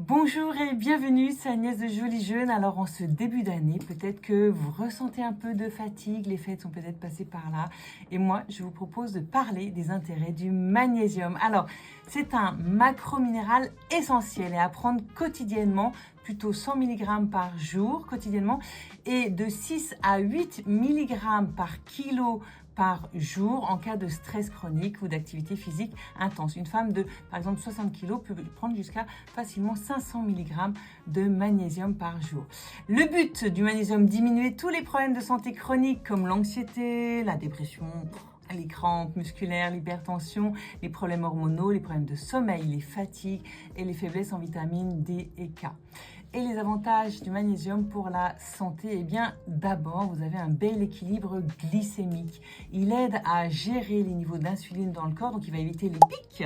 Bonjour et bienvenue, c'est Agnès de Jolie Jeune. Alors en ce début d'année, peut-être que vous ressentez un peu de fatigue, les fêtes sont peut-être passées par là. Et moi, je vous propose de parler des intérêts du magnésium. Alors, c'est un macrominéral essentiel et à prendre quotidiennement, plutôt 100 mg par jour quotidiennement et de 6 à 8 mg par kilo par jour en cas de stress chronique ou d'activité physique intense. Une femme de, par exemple, 60 kg peut prendre jusqu'à facilement 500 mg de magnésium par jour. Le but du magnésium, diminuer tous les problèmes de santé chronique comme l'anxiété, la dépression, les crampes musculaires, l'hypertension, les problèmes hormonaux, les problèmes de sommeil, les fatigues et les faiblesses en vitamines D et K. Et les avantages du magnésium pour la santé, eh bien d'abord vous avez un bel équilibre glycémique. Il aide à gérer les niveaux d'insuline dans le corps, donc il va éviter les pics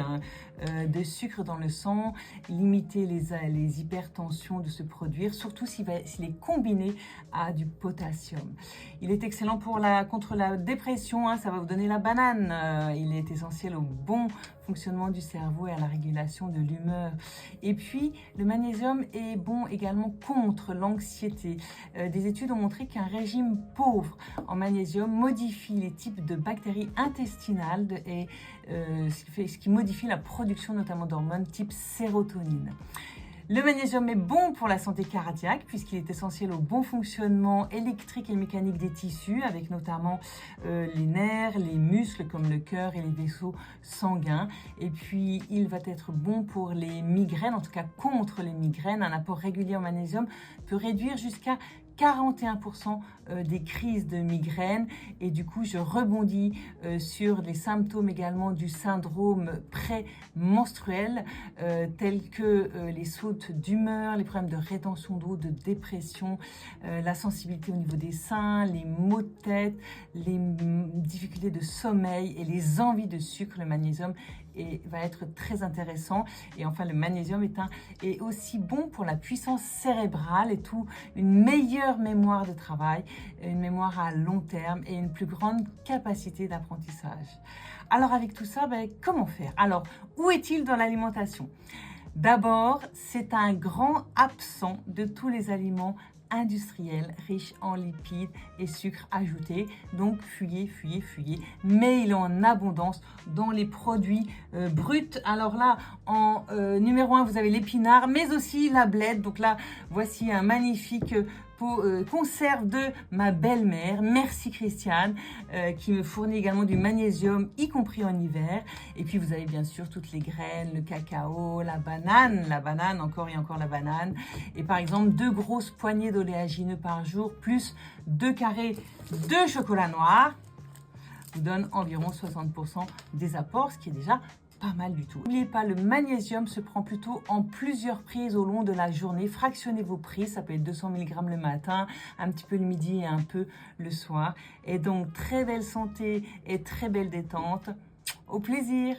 de sucre dans le sang, limiter les hypertensions de se produire, surtout s'il est combiné à du potassium. Il est excellent contre la dépression, ça va vous donner la banane. Il est essentiel au bon fonctionnement du cerveau et à la régulation de l'humeur. Et puis, le magnésium est bon également contre l'anxiété. Des études ont montré qu'un régime pauvre en magnésium modifie les types de bactéries intestinales et ce qui modifie la production notamment d'hormones type sérotonine. Le magnésium est bon pour la santé cardiaque puisqu'il est essentiel au bon fonctionnement électrique et mécanique des tissus avec notamment les nerfs, les muscles comme le cœur et les vaisseaux sanguins. Et puis il va être bon pour les migraines, en tout cas contre les migraines. Un apport régulier en magnésium peut réduire jusqu'à 41% des crises de migraine. Et du coup, je rebondis sur les symptômes également du syndrome prémenstruel, tels que les sautes d'humeur, les problèmes de rétention d'eau, de dépression, la sensibilité au niveau des seins, les maux de tête, les difficultés de sommeil et les envies de sucre. Le magnésium va être très intéressant. Et enfin, le magnésium est aussi bon pour la puissance cérébrale et une meilleure mémoire de travail, une mémoire à long terme et une plus grande capacité d'apprentissage. Alors avec tout ça, comment faire? Alors, où est-il dans l'alimentation? D'abord, c'est un grand absent de tous les aliments industriels riches en lipides et sucres ajoutés, donc fuyez, mais il est en abondance dans les produits bruts. Alors là, en numéro 1, vous avez l'épinard, mais aussi la blette. Donc là, voici un magnifique conserve de ma belle-mère, merci Christiane, qui me fournit également du magnésium, y compris en hiver. Et puis vous avez bien sûr toutes les graines, le cacao, la banane, encore et encore la banane. Et par exemple, 2 grosses poignées d'oléagineux par jour, plus 2 carrés de chocolat noir, vous donne environ 60% des apports, ce qui est déjà pas mal du tout. N'oubliez pas, le magnésium se prend plutôt en plusieurs prises au long de la journée. Fractionnez vos prises, ça peut être 200 mg le matin, un petit peu le midi et un peu le soir. Et donc, très belle santé et très belle détente. Au plaisir!